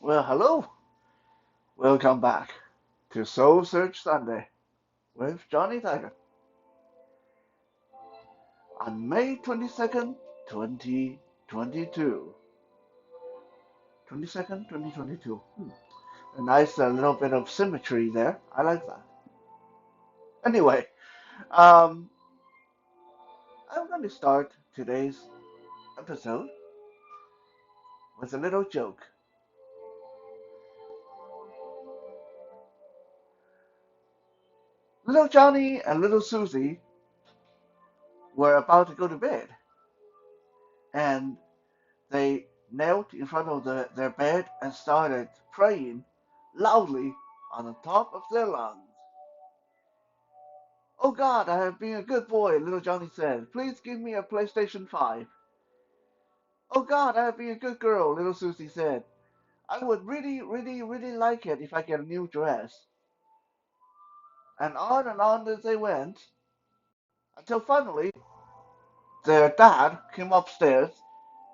Well, hello. Welcome back to Soul Search Sunday with Johnny Tiger on May 22nd, 2022. 22nd, 2022. A nice little bit of symmetry there. I like that. Anyway, um, I'm going to start today's episode with a little joke. Little Johnny and little Susie were about to go to bed, and they knelt in front of their bed and started praying loudly on the top of their lungs. "Oh God, I have been a good boy," little Johnny said. "Please give me a PlayStation 5." "Oh God, I have been a good girl," little Susie said. "I would really, really, really like it if I get a new dress." And on as they went, until finally their dad came upstairs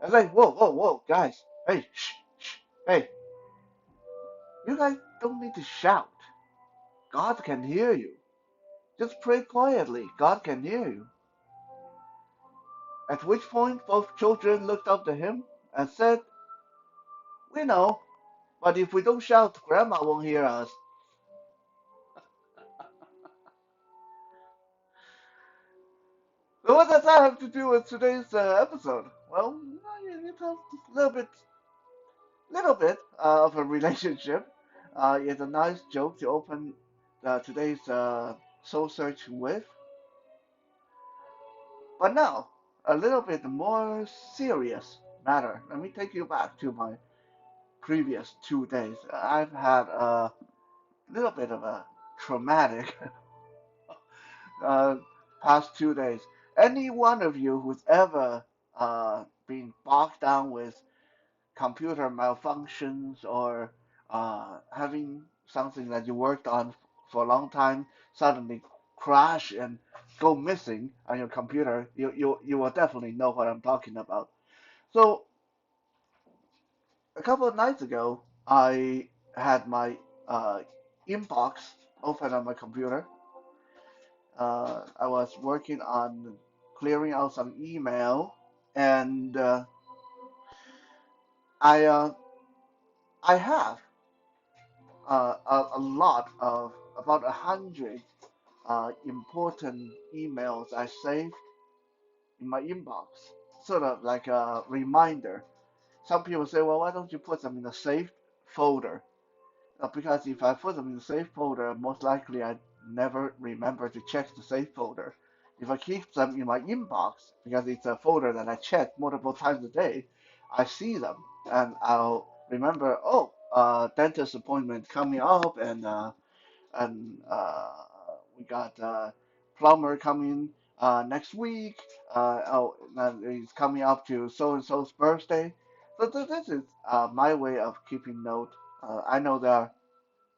and like, "Whoa, whoa, whoa, guys. Hey, shh, shh, hey, you guys don't need to shout. God can hear you. Just pray quietly. God can hear you." At which point both children looked up to him and said, "We know, but if we don't shout, Grandma won't hear us." So what does that have to do with today's episode? Well, it's a little bit of a relationship. It's a nice joke to open today's soul search with. But now, a little bit more serious matter. Let me take you back to my previous 2 days. I've had a little bit of a traumatic uh, past 2 days. Any one of you who's ever been bogged down with computer malfunctions or having something that you worked on for a long time suddenly crash and go missing on your computer, you will definitely know what I'm talking about. So a couple of nights ago, I had my uh, inbox open on my computer. I was working on clearing out some email, and I uh, I have a lot of about 100 important emails I saved in my inbox, sort of like a reminder. Some people say, well, why don't you put them in a saved folder? Because if I put them in the safe folder, most likely I never remember to check the safe folder. If I keep them in my inbox, because it's a folder that I check multiple times a day, I see them and I'll remember, oh, dentist appointment coming up, and we got plumber coming next week. Oh, and he's coming up to so and so's birthday. So this is my way of keeping note. I know there are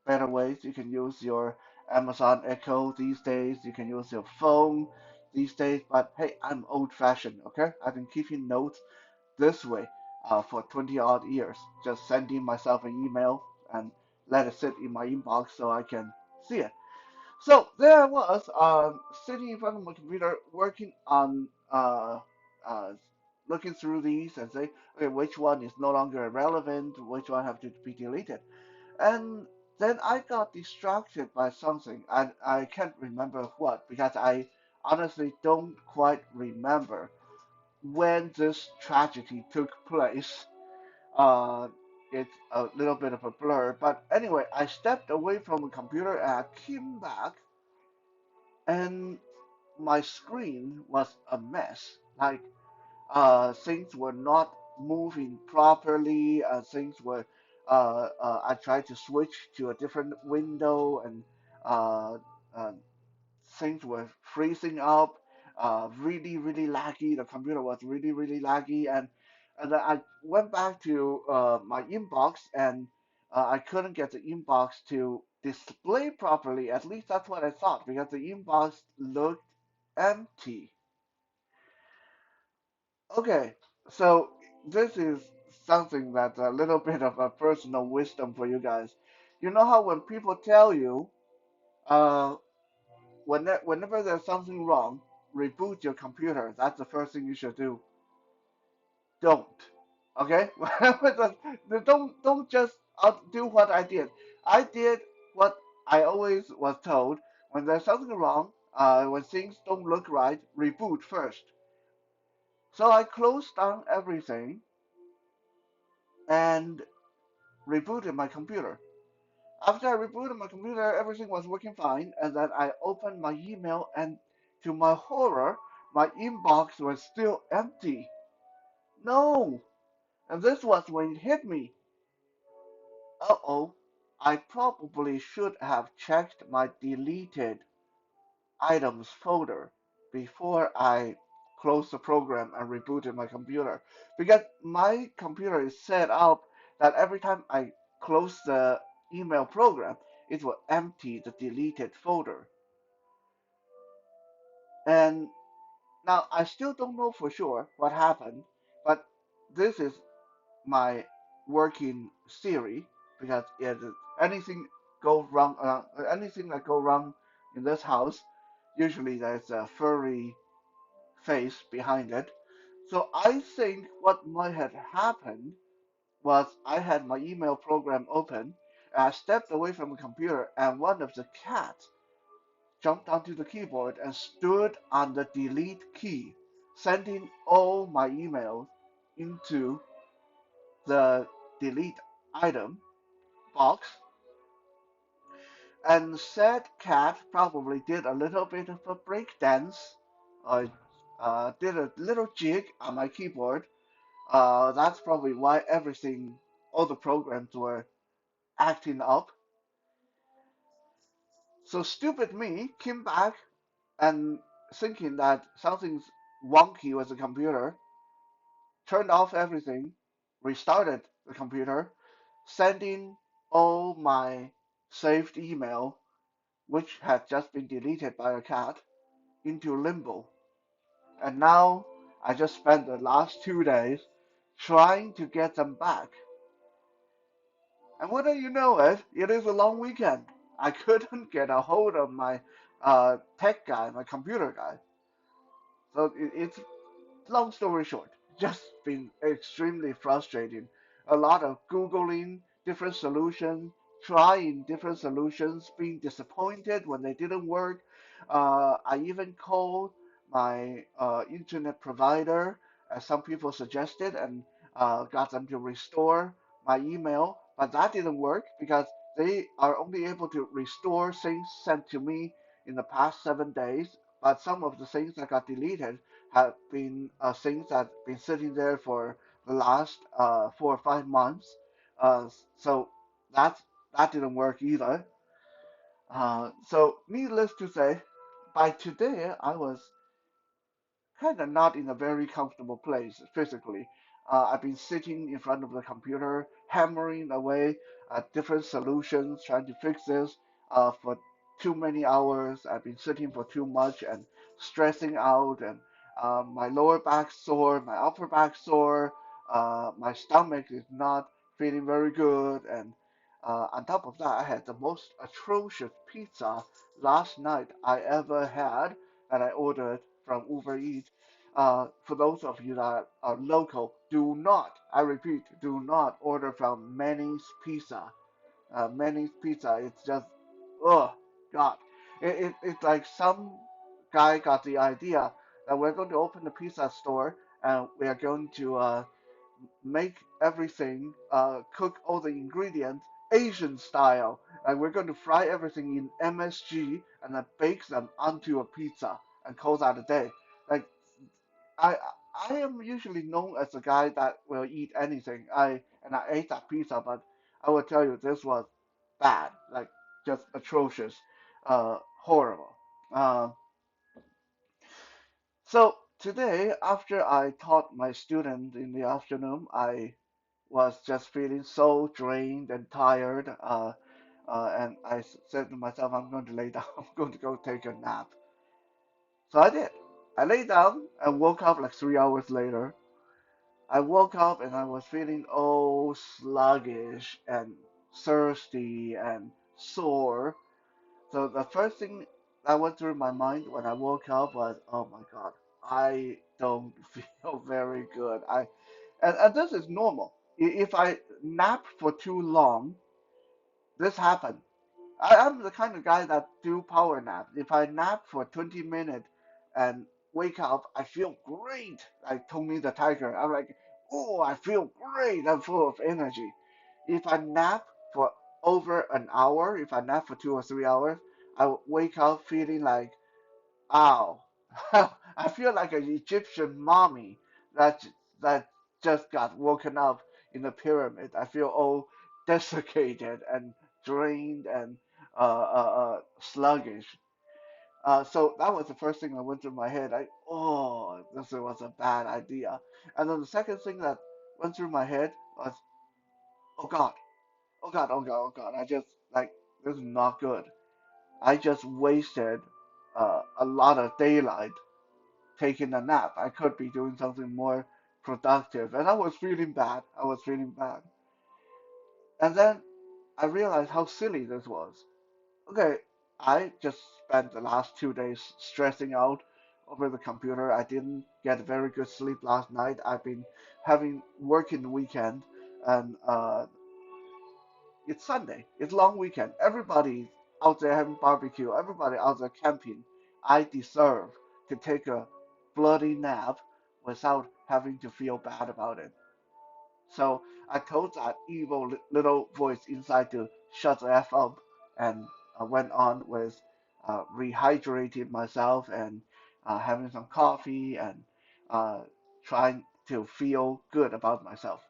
better ways. You can use your Amazon Echo these days. You can use your phone these days. But hey, I'm old-fashioned, okay? I've been keeping notes this way for 20 odd years, just sending myself an email and let it sit in my inbox so I can see it. So there I was, sitting in front of my computer, working on uh, looking through these and say, okay, which one is no longer relevant, which one have to be deleted. And then I got distracted by something. I can't remember what because I honestly don't quite remember when this tragedy took place. Uh, it's a little bit of a blur. But anyway, I stepped away from the computer and I came back, and my screen was a mess. Like things were not moving properly. Things were. I tried to switch to a different window, and uh, uh, things were freezing up. Really, really laggy. The computer was really, really laggy, and then I went back to my inbox, and I couldn't get the inbox to display properly. At least that's what I thought, because the inbox looked empty. Okay, so this is something that's a little bit of a personal wisdom for you guys. You know how when people tell you, uh, whenever there's something wrong, reboot your computer. That's the first thing you should do. Don't. Okay? Don't just do what I did. I did what I always was told. When there's something wrong, when things don't look right, reboot first. So I closed down everything and rebooted my computer. After I rebooted my computer, everything was working fine, and then I opened my email, and to my horror, my inbox was still empty. No! And this was when it hit me. Uh-oh, I probably should have checked my deleted items folder before I closed the program and rebooted my computer. Because my computer is set up that every time I close the email program, it will empty the deleted folder. And now I still don't know for sure what happened, but this is my working theory because if anything go wrong, anything that go wrong in this house, usually there's a furry face behind it. So I think what might have happened was I had my email program open, and I stepped away from the computer, and one of the cats jumped onto the keyboard and stood on the delete key, sending all my emails into the delete item box. And said cat probably did a little bit of a break dance, uh, did a little jig on my keyboard. That's probably why everything, all the programs were acting up. So stupid me came back and thinking that something's wonky with the computer, turned off everything, restarted the computer, sending all my saved email, which had just been deleted by a cat, into limbo. And now I just spent the last 2 days trying to get them back. And whether you know it, it is a long weekend. I couldn't get a hold of my tech guy, my computer guy. So it's long story short, just been extremely frustrating. A lot of Googling different solutions, trying different solutions, being disappointed when they didn't work. I even called my internet provider, as some people suggested, and got them to restore my email, but that didn't work because they are only able to restore things sent to me in the past 7 days. But some of the things that got deleted have been things that have been sitting there for the last 4 or 5 months. So that that didn't work either. So needless to say, by today I was kind of not in a very comfortable place physically. I've been sitting in front of the computer, hammering away at different solutions, trying to fix this for too many hours. I've been sitting for too much and stressing out, and my lower back sore, my upper back sore, my stomach is not feeling very good, and on top of that, I had the most atrocious pizza last night I ever had that I ordered from Uber Eats. For those of you that are local, do not, I repeat, do not order from Manny's Pizza. Manny's Pizza, it's just, oh, God. It's like some guy got the idea that we're going to open a pizza store and we are going to make everything, cook all the ingredients Asian style. Like we're going to fry everything in MSG and then bake them onto a pizza and call that a day. Like I I am usually known as a guy that will eat anything. I ate that pizza, but I will tell you this was bad, like just atrocious, horrible. Uh, so today, after I taught my student in the afternoon, I was just feeling so drained and tired. And I said to myself, I'm going to lay down. I'm going to go take a nap. So I did. I lay down and woke up like 3 hours later. I woke up and I was feeling all sluggish and thirsty and sore. So the first thing that went through my mind when I woke up was, oh my God, I don't feel very good. And this is normal. If I nap for too long, this happens. I'm the kind of guy that do power nap. If I nap for 20 minutes and wake up, I feel great. Like Tony the Tiger. I'm like, oh, I feel great. I'm full of energy. If I nap for over an hour, if I nap for 2 or 3 hours, I wake up feeling like, ow. I feel like an Egyptian mummy that that just got woken up in the pyramid. I feel all desiccated and drained and sluggish. So that was the first thing that went through my head. This was a bad idea. And then the second thing that went through my head was, oh God, oh God, oh God, oh God. I just like this is not good. I just wasted a lot of daylight taking a nap. I could be doing something more productive. And I was feeling bad. I was feeling bad. And then I realized how silly this was. Okay, I just spent the last 2 days stressing out over the computer. I didn't get very good sleep last night. I've been having work in the weekend, and it's Sunday. It's long weekend. Everybody out there having barbecue. Everybody out there camping. I deserve to take a bloody nap without having to feel bad about it. So I told that evil little voice inside to shut the F up, and I went on with rehydrating myself and having some coffee and uh, trying to feel good about myself.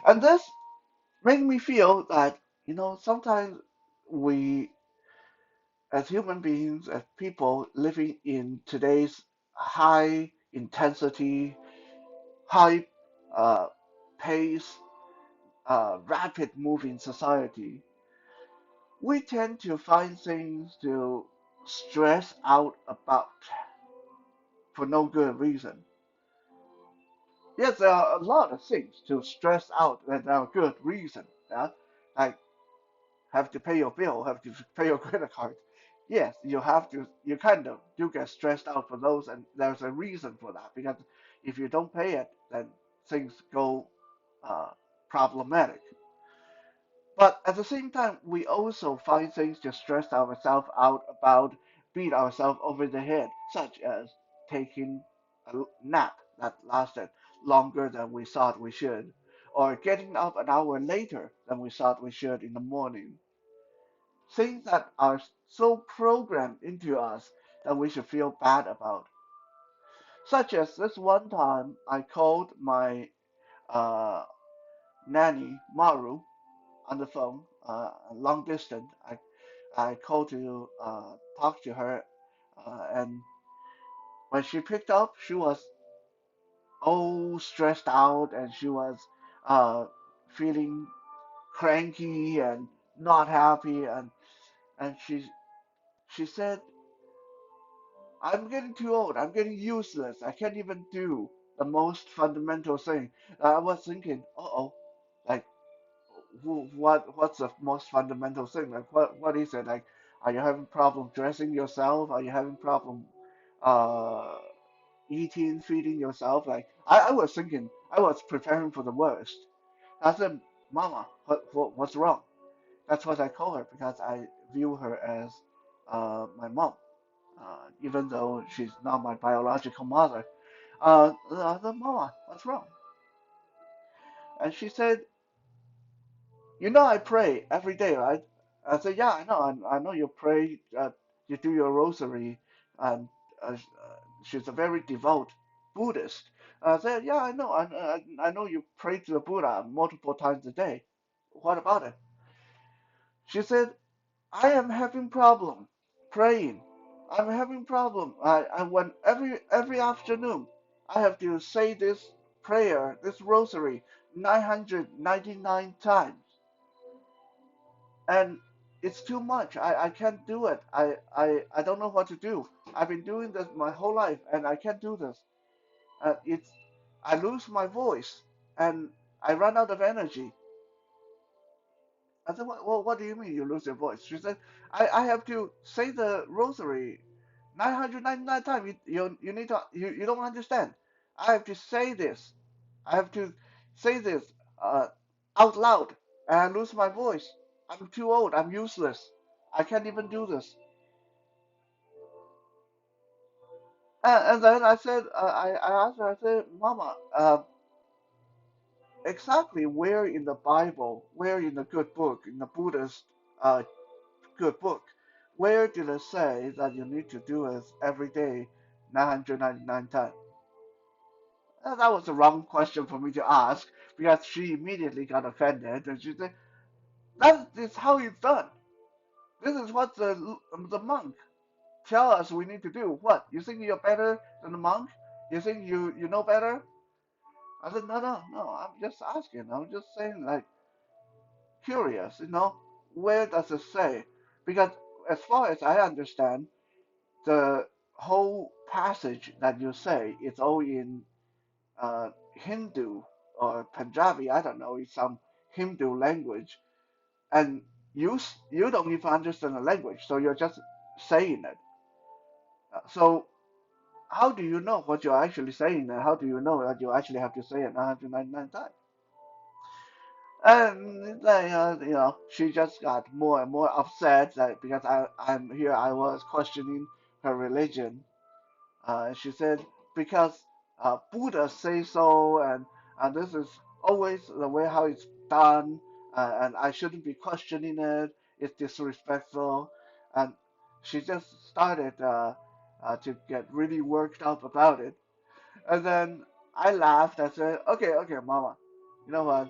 And this made me feel that, sometimes we, as human beings, as people living in today's high intensity, high uh, pace, rapid moving society, we tend to find things to stress out about for no good reason. Yes, there are a lot of things to stress out that are good reason. Yeah? Like have to pay your bill, have to pay your credit card. Yes, you have to, you kind of do get stressed out for those, and there's a reason for that because if you don't pay it, then things go uh, problematic. But at the same time, we also find things to stress ourselves out about, beat ourselves over the head, such as taking a nap that lasted longer than we thought we should, or getting up an hour later than we thought we should in the morning. Things that are so programmed into us that we should feel bad about. Such as this one time I called my uh, nanny, Maru, on the phone, long distance. I called to talk to her, and when she picked up, she was all stressed out and she was uh, feeling cranky and not happy, and she said, "I'm getting too old. I'm getting useless. I can't even do the most fundamental thing." I was thinking, uh-oh, like what's the most fundamental thing? Like what is it? Like, are you having problem dressing yourself? Are you having problem uh eating, feeding yourself? Like I was thinking, I was preparing for the worst. I said, Mama, what's wrong? That's what I call her because I view her as my mom, even though she's not my biological mother. I said, Mama, what's wrong? And she said, you know, I pray every day, right? I said, yeah, I know. I know you pray, you do your rosary, and she's a very devout Buddhist. I said, yeah, I know. I know you pray to the Buddha multiple times a day. What about it? She said, I am having problem praying. I'm having problem. I went every afternoon. I have to say this prayer, this rosary, 999 times. And it's too much. I can't do it. I don't know what to do. I've been doing this my whole life, and I can't do this. It's I lose my voice and I run out of energy. I said, what do you mean you lose your voice? She said, I have to say the rosary 999 times. You need to, you don't understand. I have to say this. I have to say this uh, out loud, and I lose my voice. I'm too old. I'm useless. I can't even do this. And then I said, I asked her, I said, Mama, exactly where in the Bible, where in the good book, in the Buddhist uh, good book. Where did it say that you need to do it every day 999 times? That was the wrong question for me to ask because she immediately got offended and she said, that is how it's done. This is what the monk tell us we need to do. What? You think you're better than the monk? You think you know better? I said, no. I'm just asking. I'm just saying, like, curious, where does it say? Because as far as I understand, the whole passage that you say is all in Hindu or Punjabi, I don't know, it's some Hindu language, and you don't even understand the language, so you're just saying it. So how do you know what you're actually saying, and how do you know that you actually have to say it 999 times? And then, she just got more and more upset that because I was questioning her religion. She said, because Buddha say so, and this is always the way how it's done, and I shouldn't be questioning it. It's disrespectful. And she just started to get really worked up about it. And then I laughed. I said, okay, Mama, you know what?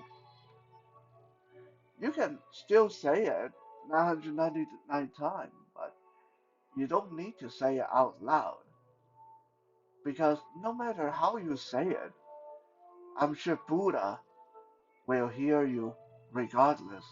You can still say it 999 times, but you don't need to say it out loud. Because no matter how you say it, I'm sure Buddha will hear you regardless.